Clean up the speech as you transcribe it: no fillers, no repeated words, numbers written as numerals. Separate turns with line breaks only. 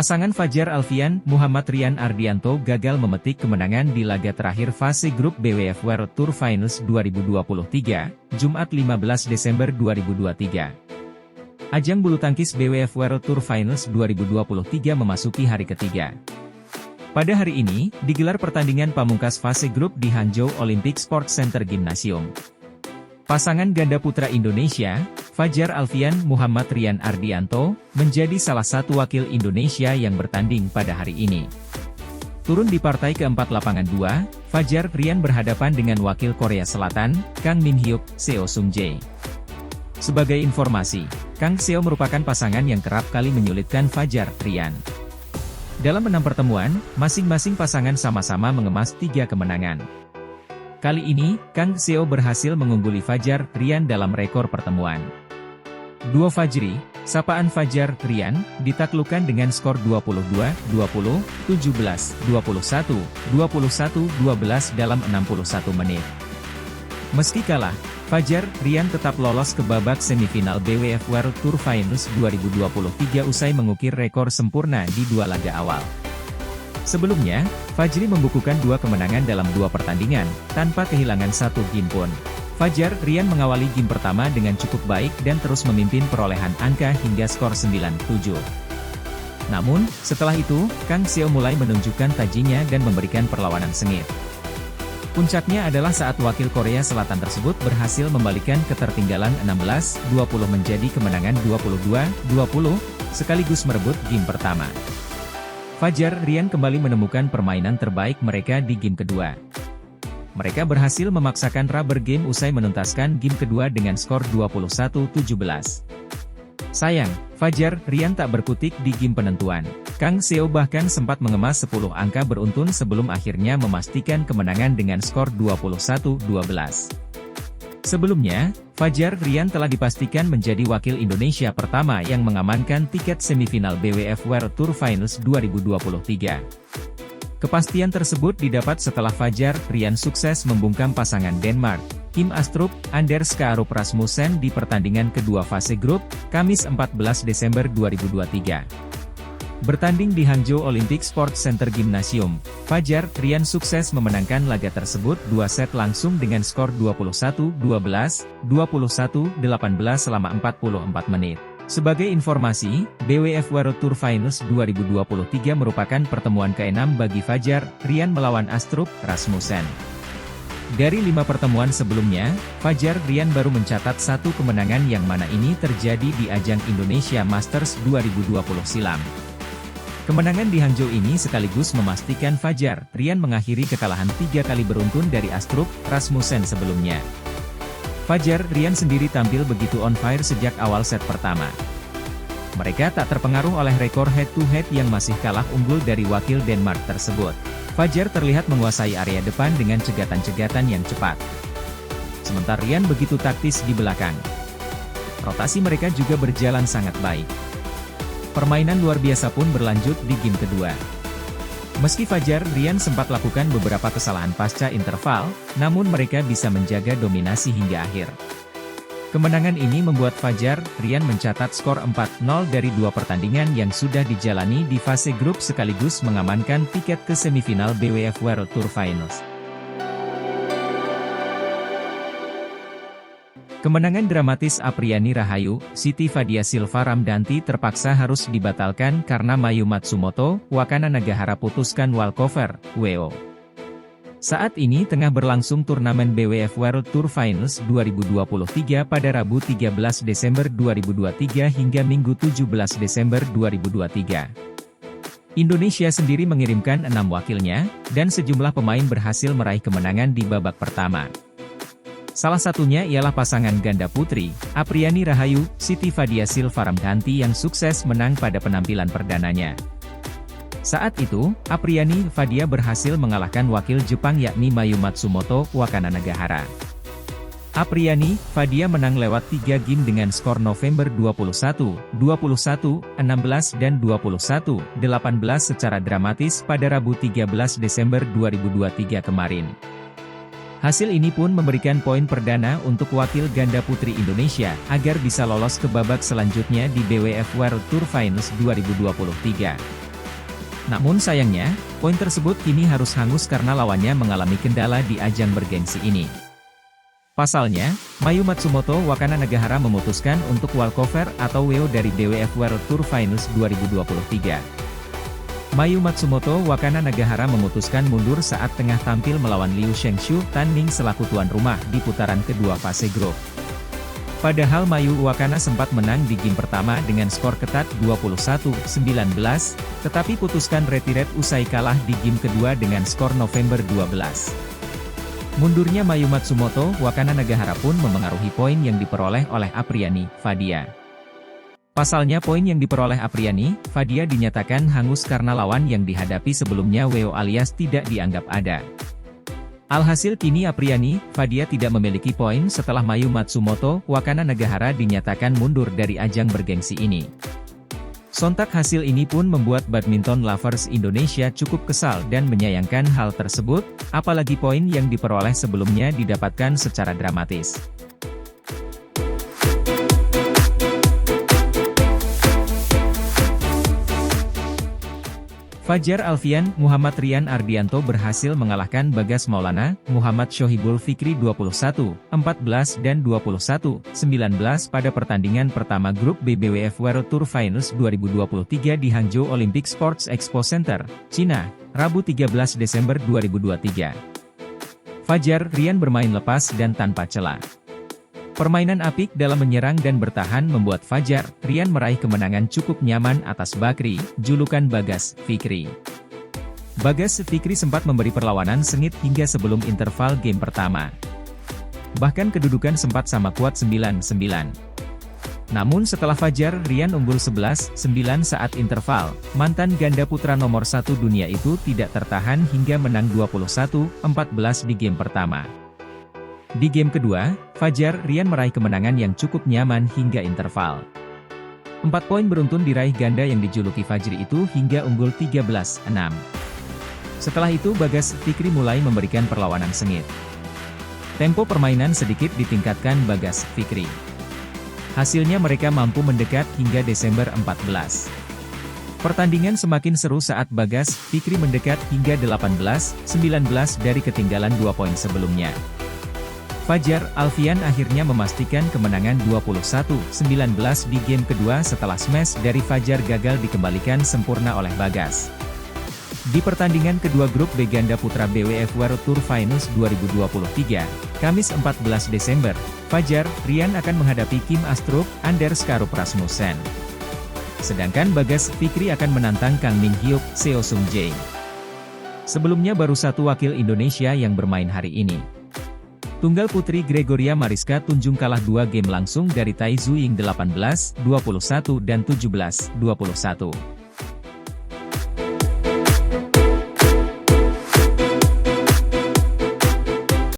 Pasangan Fajar Alfian, Muhammad Rian Ardianto gagal memetik kemenangan di laga terakhir fase grup BWF World Tour Finals 2023, Jumat 15 Desember 2023. Ajang bulu tangkis BWF World Tour Finals 2023 memasuki hari ketiga. Pada hari ini, digelar pertandingan pamungkas fase grup di Hangzhou Olympic Sports Center Gymnasium. Pasangan ganda putra Indonesia, Fajar Alfian Muhammad Rian Ardianto, menjadi salah satu wakil Indonesia yang bertanding pada hari ini. Turun di partai keempat lapangan 2, Fajar Rian berhadapan dengan wakil Korea Selatan, Kang Min Hyuk, Seo Sung Jae. Sebagai informasi, Kang Seo merupakan pasangan yang kerap kali menyulitkan Fajar Rian. Dalam 6 pertemuan, masing-masing pasangan sama-sama mengemas 3 kemenangan. Kali ini, Kang Seo berhasil mengungguli Fajar Rian dalam rekor pertemuan. Duo Fajri, sapaan Fajar Rian, ditaklukkan dengan skor 22-20, 17-21, 21-12 dalam 61 menit. Meski kalah, Fajar Rian tetap lolos ke babak semifinal BWF World Tour Finals 2023 usai mengukir rekor sempurna di 2 laga awal. Sebelumnya, Fajri membukukan 2 kemenangan dalam 2 pertandingan, tanpa kehilangan 1 game pun. Fajar Rian mengawali game pertama dengan cukup baik dan terus memimpin perolehan angka hingga skor 9-7. Namun, setelah itu, Kang Seo mulai menunjukkan tajinya dan memberikan perlawanan sengit. Puncaknya adalah saat wakil Korea Selatan tersebut berhasil membalikkan ketertinggalan 16-20 menjadi kemenangan 22-20, sekaligus merebut game pertama. Fajar Rian kembali menemukan permainan terbaik mereka di game kedua. Mereka berhasil memaksakan rubber game usai menuntaskan game kedua dengan skor 21-17. Sayang, Fajar Rian tak berkutik di game penentuan. Kang Seo bahkan sempat mengemas 10 angka beruntun sebelum akhirnya memastikan kemenangan dengan skor 21-12. Sebelumnya, Fajar Rian telah dipastikan menjadi wakil Indonesia pertama yang mengamankan tiket semifinal BWF World Tour Finals 2023. Kepastian tersebut didapat setelah Fajar Rian sukses membungkam pasangan Denmark, Kim Astrup, Anders Kaarup Rasmussen di pertandingan kedua fase grup, Kamis 14 Desember 2023. Bertanding di Hangzhou Olympic Sports Center Gymnasium, Fajar Rian sukses memenangkan laga tersebut 2 set langsung dengan skor 21-12, 21-18 selama 44 menit. Sebagai informasi, BWF World Tour Finals 2023 merupakan pertemuan ke-6 bagi Fajar Rian melawan Astrup Rasmussen. Dari 5 pertemuan sebelumnya, Fajar Rian baru mencatat 1 kemenangan yang mana ini terjadi di ajang Indonesia Masters 2020 silam. Kemenangan di Hangzhou ini sekaligus memastikan Fajar Rian mengakhiri kekalahan 3 kali beruntun dari Astrup Rasmussen sebelumnya. Fajar Rian sendiri tampil begitu on fire sejak awal set pertama. Mereka tak terpengaruh oleh rekor head-to-head yang masih kalah unggul dari wakil Denmark tersebut. Fajar terlihat menguasai area depan dengan cegatan-cegatan yang cepat. Sementara Rian begitu taktis di belakang. Rotasi mereka juga berjalan sangat baik. Permainan luar biasa pun berlanjut di game kedua. Meski Fajar Rian sempat lakukan beberapa kesalahan pasca interval, namun mereka bisa menjaga dominasi hingga akhir. Kemenangan ini membuat Fajar Rian mencatat skor 4-0 dari 2 pertandingan yang sudah dijalani di fase grup sekaligus mengamankan tiket ke semifinal BWF World Tour Finals. Kemenangan dramatis Apriani Rahayu, Siti Fadia Silva Ramdanti terpaksa harus dibatalkan karena Mayu Matsumoto, Wakana Nagahara putuskan walkover, WO. Saat ini tengah berlangsung turnamen BWF World Tour Finals 2023 pada Rabu 13 Desember 2023 hingga Minggu 17 Desember 2023. Indonesia sendiri mengirimkan 6 wakilnya, dan sejumlah pemain berhasil meraih kemenangan di babak pertama. Salah satunya ialah pasangan ganda putri, Apriani Rahayu, Siti Fadia Silva Ramdanti yang sukses menang pada penampilan perdananya. Saat itu, Apriani Fadia berhasil mengalahkan wakil Jepang yakni Mayu Matsumoto, Wakana Nagahara. Apriani Fadia menang lewat 3 game dengan skor November 21, 21, 16 dan 21, 18 secara dramatis pada Rabu 13 Desember 2023 kemarin. Hasil ini pun memberikan poin perdana untuk wakil ganda putri Indonesia, agar bisa lolos ke babak selanjutnya di BWF World Tour Finals 2023. Namun sayangnya, poin tersebut kini harus hangus karena lawannya mengalami kendala di ajang bergengsi ini. Pasalnya, Mayu Matsumoto Wakana Nagahara memutuskan untuk walkover atau WO dari BWF World Tour Finals 2023. Mayu Matsumoto Wakana Nagahara memutuskan mundur saat tengah tampil melawan Liu Shengshu tanding selaku tuan rumah di putaran kedua fase grup. Padahal Mayu Wakana sempat menang di game pertama dengan skor ketat 21-19, tetapi putuskan retiret usai kalah di game kedua dengan skor November 12. Mundurnya Mayu Matsumoto Wakana Nagahara pun memengaruhi poin yang diperoleh oleh Apriani Fadia. Pasalnya poin yang diperoleh Apriani Fadia dinyatakan hangus karena lawan yang dihadapi sebelumnya WO alias tidak dianggap ada. Alhasil kini Apriani Fadia tidak memiliki poin setelah Mayu Matsumoto Wakana Nagahara dinyatakan mundur dari ajang bergengsi ini. Sontak hasil ini pun membuat badminton lovers Indonesia cukup kesal dan menyayangkan hal tersebut, apalagi poin yang diperoleh sebelumnya didapatkan secara dramatis. Fajar Alfian Muhammad Rian Ardianto berhasil mengalahkan Bagas Maulana Muhammad Shohibul Fikri 21-14 dan 21-19 pada pertandingan pertama grup BWF World Tour Finals 2023 di Hangzhou Olympic Sports Expo Center, China, Rabu 13 Desember 2023. Fajar Rian bermain lepas dan tanpa celah. Permainan apik dalam menyerang dan bertahan membuat Fajar Rian meraih kemenangan cukup nyaman atas Bakri, julukan Bagas Fikri. Bagas Fikri sempat memberi perlawanan sengit hingga sebelum interval game pertama. Bahkan kedudukan sempat sama kuat 9-9. Namun setelah Fajar Rian unggul 11-9 saat interval, mantan ganda putra nomor 1 dunia itu tidak tertahan hingga menang 21-14 di game pertama. Di game kedua, Fajar Rian meraih kemenangan yang cukup nyaman hingga interval. 4 poin beruntun diraih ganda yang dijuluki Fajri itu hingga unggul 13-6. Setelah itu Bagas Fikri mulai memberikan perlawanan sengit. Tempo permainan sedikit ditingkatkan Bagas Fikri. Hasilnya mereka mampu mendekat hingga Desember 14. Pertandingan semakin seru saat Bagas Fikri mendekat hingga 18-19 dari ketinggalan 2 poin sebelumnya. Fajar Alfian akhirnya memastikan kemenangan 21-19 di game kedua setelah smash dari Fajar gagal dikembalikan sempurna oleh Bagas. Di pertandingan kedua grup B ganda putra BWF World Tour Finals 2023, Kamis 14 Desember, Fajar Rian akan menghadapi Kim Astrup _ Rasmussen. Sedangkan Bagas Fikri akan menantang Kang Min Hyuk Seo Sung Jae. Sebelumnya baru satu wakil Indonesia yang bermain hari ini. Tunggal putri Gregoria Mariska Tunjung kalah 2 game langsung dari Tai Tzu Ying 18-21 dan 17-21.